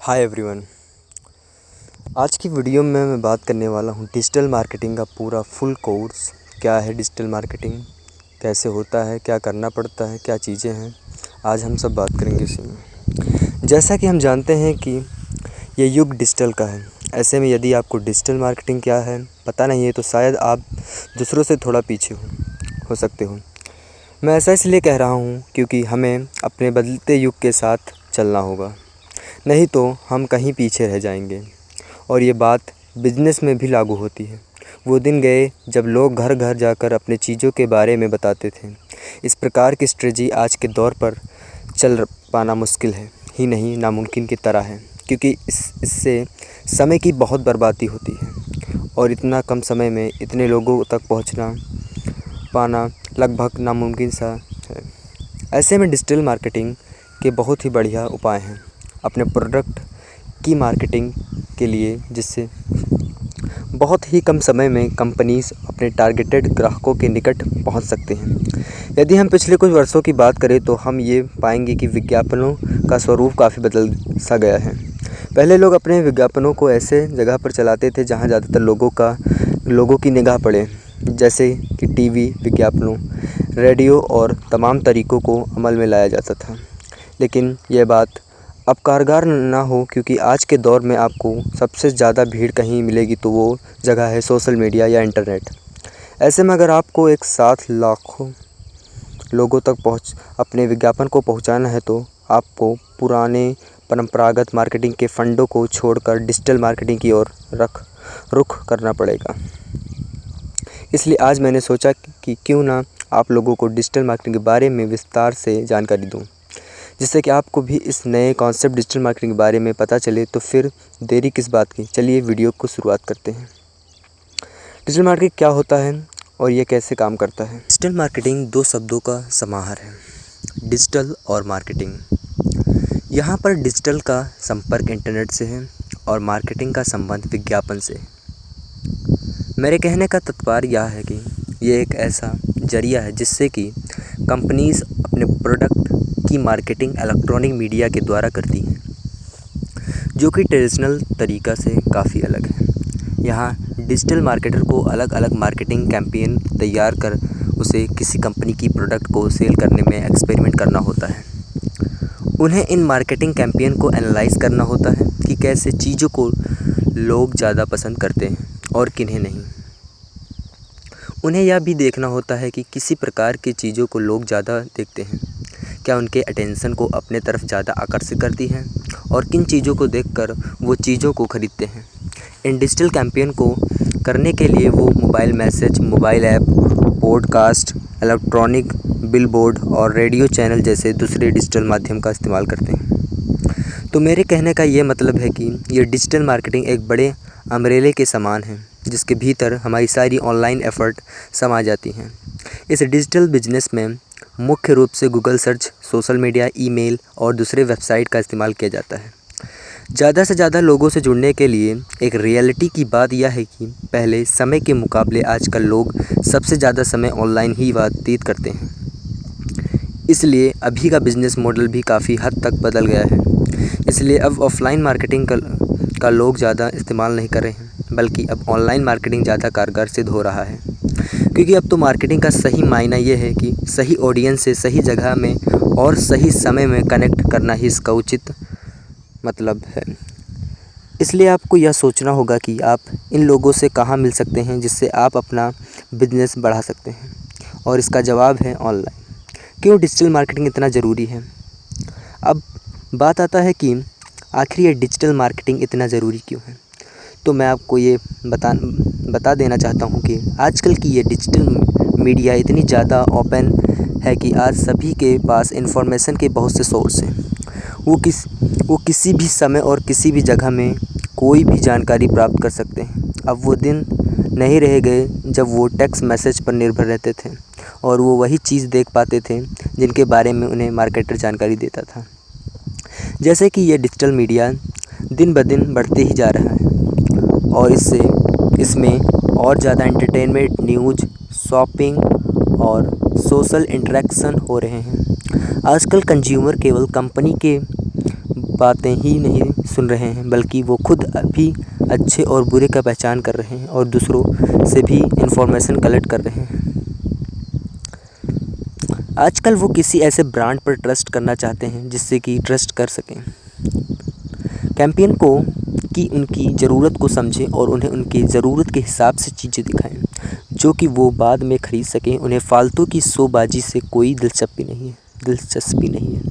Hi everyone. आज की video में मैं बात करने वाला हूँ डिजिटल मार्केटिंग का पूरा फुल कोर्स। क्या है डिजिटल मार्केटिंग, कैसे होता है, क्या करना पड़ता है, क्या चीज़ें हैं, आज हम सब बात करेंगे इसी में। जैसा कि हम जानते हैं कि ये युग डिजिटल का है, ऐसे में यदि आपको डिजिटल मार्केटिंग क्या है पता नहीं है तो शायद आप दूसरों से थोड़ा पीछे हो सकते हो। मैं ऐसा इसलिए कह रहा हूँ क्योंकि हमें अपने बदलते युग के साथ चलना होगा, नहीं तो हम कहीं पीछे रह जाएंगे। और ये बात बिज़नेस में भी लागू होती है। वो दिन गए जब लोग घर घर जाकर अपने चीज़ों के बारे में बताते थे। इस प्रकार की स्ट्रेटजी आज के दौर पर चल पाना मुश्किल है ही नहीं, नामुमकिन की तरह है, क्योंकि इससे समय की बहुत बर्बादी होती है और इतना कम समय में इतने लोगों तक पहुंचना पाना लगभग नामुमकिन सा है। ऐसे में डिजिटल मार्केटिंग के बहुत ही बढ़िया उपाय हैं अपने प्रोडक्ट की मार्केटिंग के लिए, जिससे बहुत ही कम समय में कंपनीज अपने टारगेटेड ग्राहकों के निकट पहुंच सकते हैं। यदि हम पिछले कुछ वर्षों की बात करें तो हम ये पाएंगे कि विज्ञापनों का स्वरूप काफ़ी बदल सा गया है। पहले लोग अपने विज्ञापनों को ऐसे जगह पर चलाते थे जहां ज़्यादातर लोगों की निगाह पड़े, जैसे कि टीवी विज्ञापनों, रेडियो और तमाम तरीक़ों को अमल में लाया जाता था। लेकिन यह बात अब कारगर ना हो, क्योंकि आज के दौर में आपको सबसे ज़्यादा भीड़ कहीं मिलेगी तो वो जगह है सोशल मीडिया या इंटरनेट। ऐसे में अगर आपको एक साथ लाखों लोगों तक अपने विज्ञापन को पहुंचाना है तो आपको पुराने परंपरागत मार्केटिंग के फंडों को छोड़कर डिजिटल मार्केटिंग की ओर रुख करना पड़ेगा। इसलिए आज मैंने सोचा कि क्यों ना आप लोगों को डिजिटल मार्केटिंग के बारे में विस्तार से जानकारी दूँ, जिससे कि आपको भी इस नए कॉन्सेप्ट डिजिटल मार्केटिंग के बारे में पता चले। तो फिर देरी किस बात की, चलिए वीडियो को शुरुआत करते हैं। डिजिटल मार्केटिंग क्या होता है और ये कैसे काम करता है। डिजिटल मार्केटिंग दो शब्दों का समाहार है, डिजिटल और मार्केटिंग। यहाँ पर डिजिटल का संपर्क इंटरनेट से है और मार्केटिंग का संबंध विज्ञापन से। मेरे कहने का तात्पर्य यह है कि ये एक ऐसा जरिया है जिससे कि कंपनीज अपने प्रोडक्ट की मार्केटिंग इलेक्ट्रॉनिक मीडिया के द्वारा करती हैं, जो कि ट्रेडिशनल तरीक़ा से काफ़ी अलग है। यहाँ डिजिटल मार्केटर को अलग अलग मार्केटिंग कैंपेन तैयार कर उसे किसी कंपनी की प्रोडक्ट को सेल करने में एक्सपेरिमेंट करना होता है। उन्हें इन मार्केटिंग कैंपेन को एनालाइज करना होता है कि कैसे चीज़ों को लोग ज़्यादा पसंद करते हैं और किन्हें नहीं। उन्हें यह भी देखना होता है कि किसी प्रकार की चीज़ों को लोग ज़्यादा देखते हैं, क्या उनके अटेंशन को अपने तरफ ज़्यादा आकर्षित करती हैं और किन चीज़ों को देखकर वो चीज़ों को ख़रीदते हैं। इन डिजिटल कैंपेन को करने के लिए वो mobile message, mobile app, podcast, electronic billboard और रेडियो चैनल जैसे दूसरे डिजिटल माध्यम का इस्तेमाल करते हैं। तो मेरे कहने का ये मतलब है कि ये डिजिटल मार्केटिंग एक बड़े अम्ब्रेले के समान है, जिसके भीतर हमारी सारी ऑनलाइन एफ़र्ट समा जाती हैं। इस डिजिटल बिजनेस में मुख्य रूप से Google search, social media, email और दूसरे वेबसाइट का इस्तेमाल किया जाता है। ज़्यादा से ज़्यादा लोगों से जुड़ने के लिए एक रियलिटी की बात यह है कि पहले समय के मुकाबले आजकल लोग सबसे ज़्यादा समय ऑनलाइन ही व्यतीत करते हैं। इसलिए अभी का बिज़नेस मॉडल भी काफ़ी हद तक बदल गया है। इसलिए अब ऑफ़लाइन मार्केटिंग का लोग ज़्यादा इस्तेमाल नहीं कर रहे हैं, बल्कि अब ऑनलाइन मार्केटिंग ज़्यादा कारगर सिद्ध हो रहा है। क्योंकि अब तो मार्केटिंग का सही मायना ये है कि सही ऑडियंस से सही जगह में और सही समय में कनेक्ट करना ही इसका उचित मतलब है। इसलिए आपको यह सोचना होगा कि आप इन लोगों से कहाँ मिल सकते हैं जिससे आप अपना बिजनेस बढ़ा सकते हैं, और इसका जवाब है ऑनलाइन। क्यों डिजिटल मार्केटिंग इतना ज़रूरी है। अब बात आता है कि आखिर ये डिजिटल मार्केटिंग इतना ज़रूरी क्यों है। तो मैं आपको ये बता देना चाहता हूँ कि आजकल की ये डिजिटल मीडिया इतनी ज़्यादा ओपन है कि आज सभी के पास इन्फॉर्मेशन के बहुत से सोर्स हैं। वो किसी भी समय और किसी भी जगह में कोई भी जानकारी प्राप्त कर सकते हैं। अब वो दिन नहीं रह गए जब वो टेक्स्ट मैसेज पर निर्भर रहते थे और वो वही चीज़ देख पाते थे जिनके बारे में उन्हें मार्केटर जानकारी देता था। जैसे कि ये डिजिटल मीडिया दिन ब दिन बढ़ते ही जा रहा है और इसमें और ज़्यादा एंटरटेनमेंट, न्यूज़, शॉपिंग और सोशल इंटरेक्शन हो रहे हैं। आजकल कंज्यूमर केवल कंपनी के बातें ही नहीं सुन रहे हैं, बल्कि वो खुद भी अच्छे और बुरे का पहचान कर रहे हैं और दूसरों से भी इंफॉर्मेशन कलेक्ट कर रहे हैं। आजकल वो किसी ऐसे ब्रांड पर ट्रस्ट करना चाहते हैं जिससे कि ट्रस्ट कर सकें। कैंपेन को कि उनकी ज़रूरत को समझें और उन्हें उनकी ज़रूरत के हिसाब से चीज़ें दिखाएं जो कि वो बाद में ख़रीद सकें। उन्हें फालतू की शोबाजी से कोई दिलचस्पी नहीं है।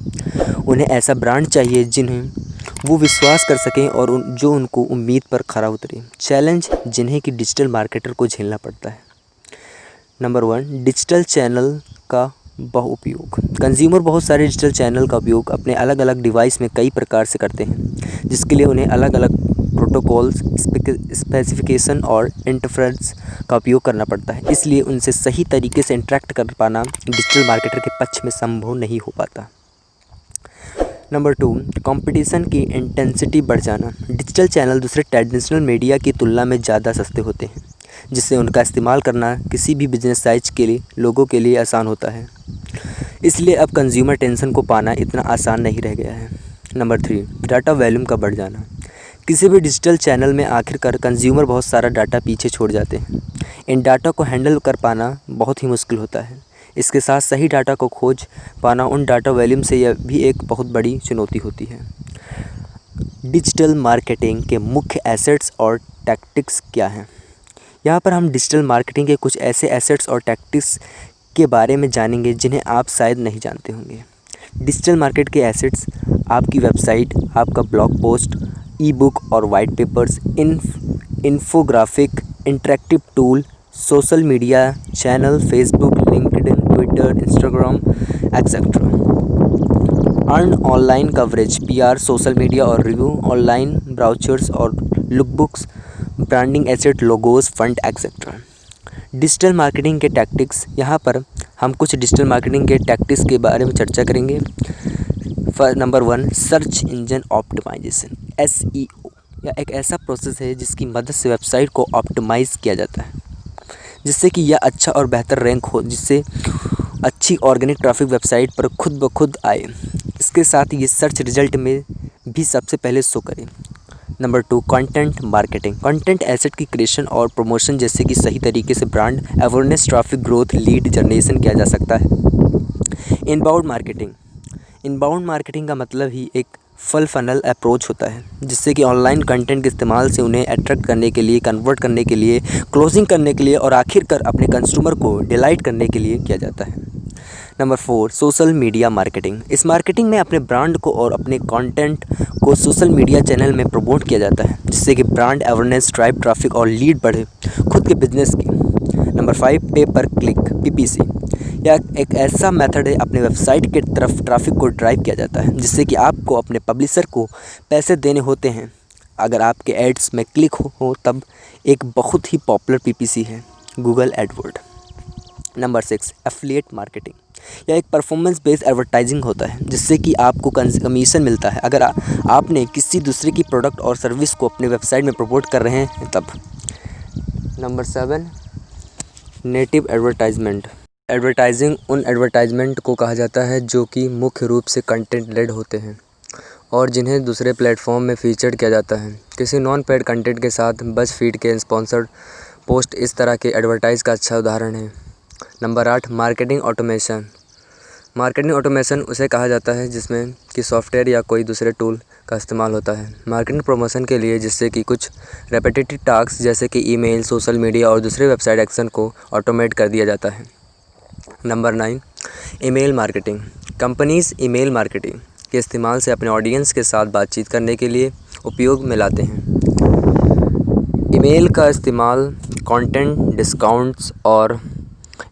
उन्हें ऐसा ब्रांड चाहिए जिन्हें वो विश्वास कर सकें और जो उनको उम्मीद पर खरा उतरे। चैलेंज जिन्हें कि डिजिटल मार्केटर को झेलना पड़ता है। नंबर 1, डिजिटल चैनल का बहुउपयोग। कंज्यूमर बहुत सारे डिजिटल चैनल का उपयोग अपने अलग अलग डिवाइस में कई प्रकार से करते हैं, जिसके लिए उन्हें अलग अलग प्रोटोकॉल्स, स्पेसिफिकेशन और इंटरफेरेंस का उपयोग करना पड़ता है। इसलिए उनसे सही तरीके से इंटरेक्ट कर पाना डिजिटल मार्केटर के पक्ष में संभव नहीं हो पाता। नंबर 2, कंपटीशन की इंटेंसिटी बढ़ जाना। डिजिटल चैनल दूसरे ट्रेडिशनल मीडिया की तुलना में ज़्यादा सस्ते होते हैं, जिससे उनका इस्तेमाल करना किसी भी बिजनेस साइज के लिए लोगों के लिए आसान होता है। इसलिए अब कंज्यूमर टेंशन को पाना इतना आसान नहीं रह गया है। नंबर 3, डाटा वॉल्यूम का बढ़ जाना। किसी भी डिजिटल चैनल में आखिरकार कंज्यूमर बहुत सारा डाटा पीछे छोड़ जाते हैं। इन डाटा को हैंडल कर पाना बहुत ही मुश्किल होता है। इसके साथ सही डाटा को खोज पाना उन डाटा वॉल्यूम से यह भी एक बहुत बड़ी चुनौती होती है। डिजिटल मार्केटिंग के मुख्य एसेट्स और टैक्टिक्स क्या हैं? यहाँ पर हम डिजिटल मार्केटिंग के कुछ ऐसे एसेट्स और टैक्टिक्स के बारे में जानेंगे जिन्हें आप शायद नहीं जानते होंगे। डिजिटल मार्केट के एसेट्स आपकी वेबसाइट, आपका ब्लॉग पोस्ट, ई बुक और white papers, infographic, interactive tool, social media channel, Facebook, LinkedIn, Twitter, Instagram etcetera. Earn online coverage, PR, social media और रिव्यू, ऑनलाइन ब्राउचर्स और lookbooks, branding asset, logos, fund etcetera. Digital marketing के tactics. यहाँ पर हम कुछ digital marketing के tactics के बारे में चर्चा करेंगे। Number 1, search engine optimisation, SEO। यह एक ऐसा प्रोसेस है जिसकी मदद से वेबसाइट को ऑप्टिमाइज़ किया जाता है, जिससे कि यह अच्छा और बेहतर रैंक हो, जिससे अच्छी ऑर्गेनिक ट्रैफिक वेबसाइट पर खुद ब खुद आए। इसके साथ ये सर्च रिजल्ट में भी सबसे पहले शो करे। Number 2, content marketing. Content asset की क्रिएशन और प्रमोशन जैसे कि सही तरीके से brand awareness, traffic growth, lead generation किया जा सकता है। Inbound marketing. इनबाउंड मार्केटिंग का मतलब ही एक फुल फनल अप्रोच होता है, जिससे कि ऑनलाइन कंटेंट के इस्तेमाल से उन्हें अट्रैक्ट करने के लिए, कन्वर्ट करने के लिए, क्लोजिंग करने के लिए और आखिरकार अपने कंज्यूमर को डिलाइट करने के लिए किया जाता है। Number 4, social media marketing. इस मार्केटिंग में अपने ब्रांड को और अपने कंटेंट को सोशल मीडिया चैनल में प्रमोट किया जाता है, जिससे कि ब्रांड अवेयरनेस, ड्राइव ट्रैफिक और लीड बढ़े खुद के बिजनेस की। नंबर 5, पे पर क्लिक, PPC। यह एक ऐसा मेथड है अपने वेबसाइट के तरफ ट्रैफिक को ड्राइव किया जाता है, जिससे कि आपको अपने पब्लिशर को पैसे देने होते हैं अगर आपके एड्स में क्लिक हो तब। एक बहुत ही पॉपुलर PPC है Google Edward. Number 6, affiliate marketing. यह एक परफॉर्मेंस बेस्ड एडवर्टाइजिंग होता है, जिससे कि आपको कमीशन मिलता है अगर आपने किसी दूसरे की प्रोडक्ट और सर्विस को अपने वेबसाइट में प्रमोट कर रहे हैं तब। Number 7, native advertisement. एडवर्टाइजिंग उन एडवर्टाइजमेंट को कहा जाता है जो कि मुख्य रूप से कंटेंट लेड होते हैं और जिन्हें दूसरे प्लेटफॉर्म में फीचर्ड किया जाता है किसी नॉन पेड कंटेंट के साथ। बज़ फीड के स्पॉन्सर्ड पोस्ट इस तरह के एडवर्टाइज का अच्छा उदाहरण है। Number 8, marketing automation. Marketing automation उसे कहा जाता है जिसमें कि सॉफ्टवेयर या कोई दूसरे टूल का इस्तेमाल होता है मार्केटिंग प्रमोशन के लिए, जिससे कि कुछ रेपिटेटिव टास्क जैसे कि ईमेल, सोशल मीडिया और दूसरे वेबसाइट एक्शन को ऑटोमेट कर दिया जाता है। Number 9, email marketing. Companies email marketing के इस्तेमाल से अपने ऑडियंस के साथ बातचीत करने के लिए उपयोग में लाते हैं। ईमेल का इस्तेमाल कंटेंट, डिस्काउंट्स और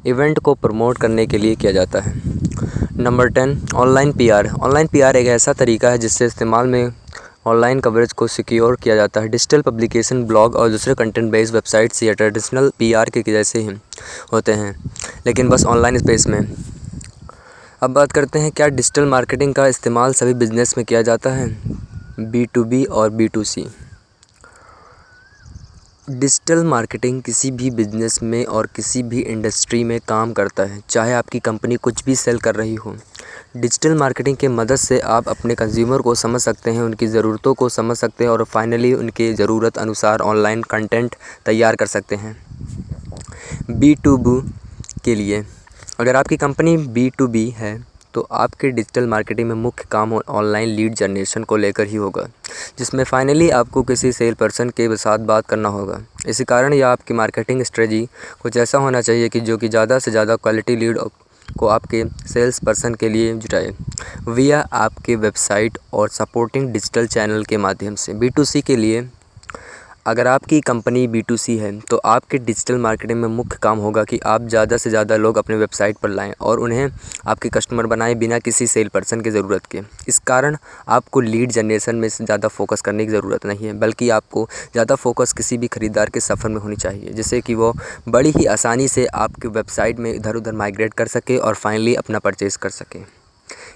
इवेंट को प्रमोट करने के लिए किया जाता है। Number 10, online PR। Online PR एक ऐसा तरीका है जिससे इस्तेमाल में ऑनलाइन कवरेज को सिक्योर किया जाता है। डिजिटल पब्लिकेशन, ब्लॉग और दूसरे कंटेंट बेस्ड वेबसाइट्स या ट्रेडिशनल PR के जैसे ही होते हैं, लेकिन बस ऑनलाइन स्पेस में। अब बात करते हैं क्या डिजिटल मार्केटिंग का इस्तेमाल सभी बिजनेस में किया जाता है, B2B और B2C। डिजिटल मार्केटिंग किसी भी बिजनेस में और किसी भी इंडस्ट्री में काम करता है, चाहे आपकी कंपनी कुछ भी सेल कर रही हो। डिजिटल मार्केटिंग की मदद से आप अपने कंज्यूमर को समझ सकते हैं, उनकी ज़रूरतों को समझ सकते हैं और फाइनली उनके ज़रूरत अनुसार ऑनलाइन कंटेंट तैयार कर सकते हैं। B2B के लिए, अगर आपकी कंपनी B2B है तो आपके डिजिटल मार्केटिंग में मुख्य काम ऑनलाइन लीड जनरेशन को लेकर ही होगा, जिसमें फाइनली आपको किसी सेल पर्सन के साथ बात करना होगा। इसी कारण यह आपकी मार्केटिंग स्ट्रेटजी कुछ ऐसा होना चाहिए कि जो कि ज़्यादा से ज़्यादा क्वालिटी लीड को आपके सेल्स पर्सन के लिए जुटाए विया आपके वेबसाइट और सपोर्टिंग डिजिटल चैनल के माध्यम से। B2C के लिए, अगर आपकी कंपनी B2C है तो आपके डिजिटल मार्केटिंग में मुख्य काम होगा कि आप ज़्यादा से ज़्यादा लोग अपने वेबसाइट पर लाएं और उन्हें आपके कस्टमर बनाएं बिना किसी सेल पर्सन की ज़रूरत के। इस कारण आपको लीड जनरेशन में ज़्यादा फोकस करने की ज़रूरत नहीं है, बल्कि आपको ज़्यादा फोकस किसी भी ख़रीदार के सफ़र में होनी चाहिए, जिससे कि वो बड़ी ही आसानी से आपके वेबसाइट में इधर उधर माइग्रेट कर सके और फाइनली अपना परचेज़ कर सके।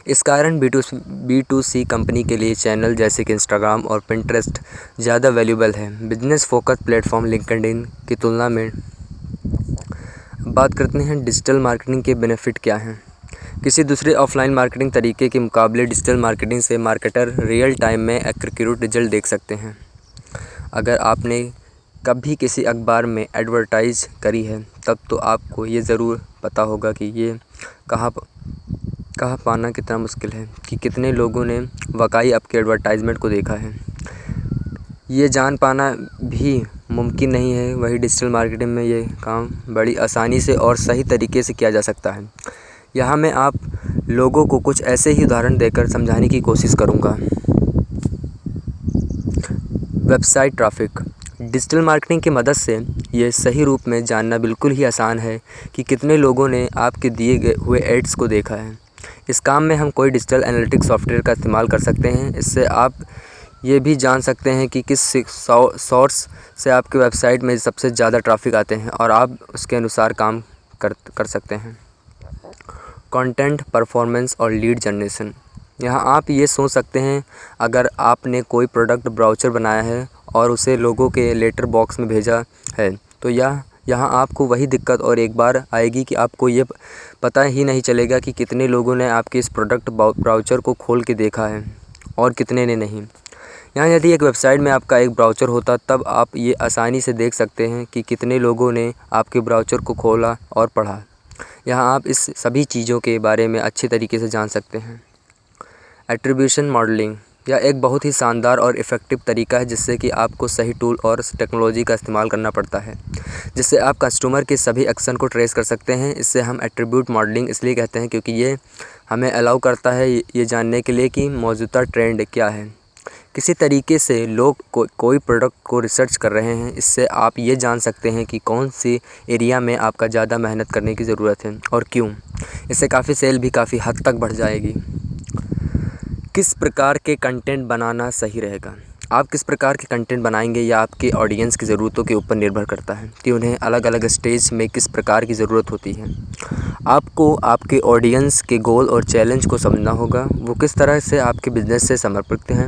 इस कारण B2C कंपनी के लिए चैनल जैसे कि इंस्टाग्राम और पिंटरेस्ट ज़्यादा वैल्यूबल है। बिजनेस फोकस प्लेटफॉर्म लिंक्डइन की तुलना में बात करते हैं डिजिटल मार्केटिंग के बेनिफिट क्या हैं। किसी दूसरे ऑफलाइन मार्केटिंग तरीके के मुकाबले डिजिटल मार्केटिंग से मार्केटर रियल टाइम में एक्यूरेट रिजल्ट देख सकते हैं। अगर आपने कभी किसी अखबार में एडवर्टाइज़ करी है तब तो आपको ये ज़रूर पता होगा कि ये कहाँ पाना कितना मुश्किल है कि कितने लोगों ने वाकई आपके एडवर्टाइजमेंट को देखा है। ये जान पाना भी मुमकिन नहीं है, वही डिजिटल मार्केटिंग में ये काम बड़ी आसानी से और सही तरीके से किया जा सकता है। यहाँ मैं आप लोगों को कुछ ऐसे ही उदाहरण देकर समझाने की कोशिश करूँगा। वेबसाइट ट्रैफिक, डिजिटल मार्केटिंग की मदद से ये सही रूप में जानना बिल्कुल ही आसान है कि कितने लोगों ने आपके दिए गए हुए एड्स को देखा है। इस काम में हम कोई डिजिटल एनालिटिक्स सॉफ्टवेयर का इस्तेमाल कर सकते हैं। इससे आप ये भी जान सकते हैं कि किस सोर्स से आपके वेबसाइट में सबसे ज़्यादा ट्रैफिक आते हैं और आप उसके अनुसार काम कर सकते हैं। कंटेंट परफॉर्मेंस और लीड जनरेशन, यहाँ आप ये सोच सकते हैं, अगर आपने कोई प्रोडक्ट ब्राउचर बनाया है और उसे लोगों के लेटर बॉक्स में भेजा है तो यहाँ आपको वही दिक्कत और एक बार आएगी कि आपको ये पता ही नहीं चलेगा कि कितने लोगों ने आपके इस प्रोडक्ट ब्राउचर को खोल के देखा है और कितने ने नहीं। यहाँ यदि एक वेबसाइट में आपका एक ब्राउचर होता तब आप ये आसानी से देख सकते हैं कि कितने लोगों ने आपके ब्राउचर को खोला और पढ़ा। यहाँ आप इस सभी चीज़ों के बारे में अच्छे तरीके से जान सकते हैं। एट्रीब्यूशन मॉडलिंग, यह एक बहुत ही शानदार और इफ़ेक्टिव तरीका है जिससे कि आपको सही टूल और टेक्नोलॉजी का इस्तेमाल करना पड़ता है, जिससे आप कस्टमर के सभी एक्शन को ट्रेस कर सकते हैं। इससे हम एट्रीब्यूट मॉडलिंग इसलिए कहते हैं क्योंकि ये हमें अलाउ करता है ये जानने के लिए कि मौजूदा ट्रेंड क्या है। किसी तरीके से लोग कोई प्रोडक्ट को रिसर्च कर रहे हैं, इससे आप ये जान सकते हैं कि कौन सी एरिया में आपका ज़्यादा मेहनत करने की ज़रूरत है और क्यों। इससे काफ़ी सेल भी काफ़ी हद तक बढ़ जाएगी। किस प्रकार के कंटेंट बनाना सही रहेगा, आप किस प्रकार के कंटेंट बनाएंगे या आपके ऑडियंस की ज़रूरतों के ऊपर निर्भर करता है कि उन्हें अलग अलग स्टेज में किस प्रकार की ज़रूरत होती है। आपको आपके ऑडियंस के गोल और चैलेंज को समझना होगा, वो किस तरह से आपके बिज़नेस से समर्पित हैं।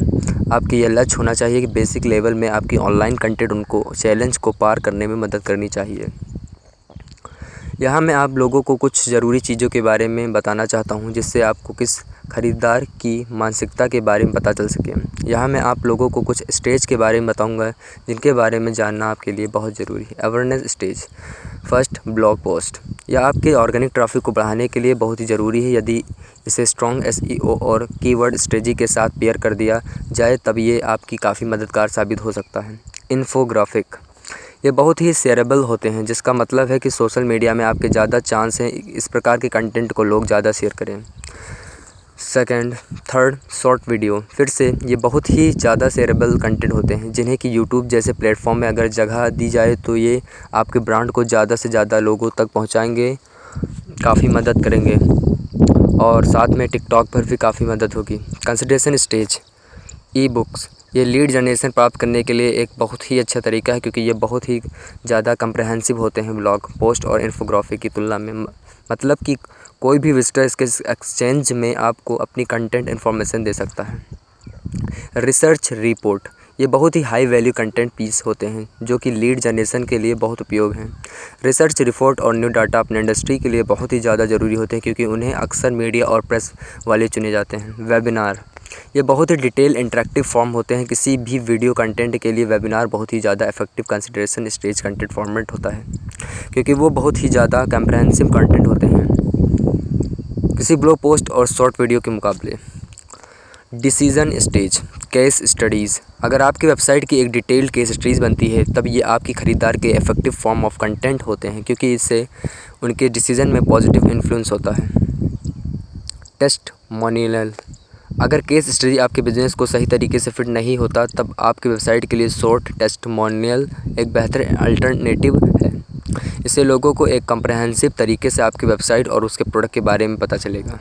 आपके ये लक्ष्य होना चाहिए कि बेसिक लेवल में आपकी ऑनलाइन कंटेंट उनको चैलेंज को पार करने में मदद करनी चाहिए। यहाँ मैं आप लोगों को कुछ ज़रूरी चीज़ों के बारे में बताना चाहता हूँ जिससे आपको किस ख़रीदार की मानसिकता के बारे में पता चल सके। यहाँ मैं आप लोगों को कुछ स्टेज के बारे में बताऊँगा जिनके बारे में जानना आपके लिए बहुत ज़रूरी है। Awareness stage, first blog post, यह आपके ऑर्गेनिक ट्रैफिक को बढ़ाने के लिए बहुत ही ज़रूरी है। यदि इसे स्ट्रॉन्ग SEO और कीवर्ड स्ट्रेटजी के साथ पेयर कर दिया जाए तब ये आपकी काफ़ी मददगार साबित हो सकता है। इन्फोग्राफिक, ये बहुत ही शेयरेबल होते हैं, जिसका मतलब है कि सोशल मीडिया में आपके ज़्यादा चांस हैं इस प्रकार के कंटेंट को लोग ज़्यादा शेयर करें। थर्ड शॉर्ट वीडियो, फिर से ये बहुत ही ज़्यादा शेयरेबल कंटेंट होते हैं जिन्हें कि यूट्यूब जैसे प्लेटफॉर्म में अगर जगह दी जाए तो ये आपके ब्रांड को ज़्यादा से ज़्यादा लोगों तक पहुंचाएंगे, काफ़ी मदद करेंगे और साथ में टिकटॉक पर भी काफ़ी मदद होगी। कंसिडरेशन स्टेज, ई-बुक्स, ये लीड जनरेशन प्राप्त करने के लिए एक बहुत ही अच्छा तरीका है क्योंकि ये बहुत ही ज़्यादा कम्प्रहेंसिव होते हैं ब्लॉग पोस्ट और इन्फोग्राफिक की तुलना में। मतलब कि कोई भी विजिटर इसके एक्सचेंज में आपको अपनी कंटेंट इन्फॉर्मेशन दे सकता है। रिसर्च रिपोर्ट, ये बहुत ही हाई वैल्यू कंटेंट पीस होते हैं जो कि लीड जनरेशन के लिए बहुत उपयोग हैं। रिसर्च रिपोर्ट और न्यू डाटा अपने इंडस्ट्री के लिए बहुत ही ज़्यादा ज़रूरी होते हैं क्योंकि उन्हें अक्सर मीडिया और प्रेस वाले चुने जाते हैं। वेबिनार, ये बहुत ही डिटेल इंटरेक्टिव फॉर्म होते हैं। किसी भी वीडियो कंटेंट के लिए वेबिनार बहुत ही ज़्यादा effective consideration stage content format होता है क्योंकि वो बहुत ही ज़्यादा कम्प्रहेंसिव कंटेंट होते हैं किसी ब्लॉग पोस्ट और शॉर्ट वीडियो के मुकाबले। डिसीजन स्टेज, केस स्टडीज़, अगर आपकी वेबसाइट की एक डिटेल्ड केस स्टडीज़ बनती है तब ये आपकी ख़रीदार के इफ़ेक्टिव फॉर्म ऑफ कंटेंट होते हैं क्योंकि इससे उनके डिसीजन में पॉजिटिव इन्फ्लुएंस होता है। टेस्टिमोनियल, अगर केस स्टडी आपके बिज़नेस को सही तरीके से फिट नहीं होता तब आपकी वेबसाइट के लिए शॉर्ट टेस्टिमोनियल एक बेहतर अल्टरनेटिव है। इससे लोगों को एक कम्प्रहेंसिव तरीके से आपकी वेबसाइट और उसके प्रोडक्ट के बारे में पता चलेगा।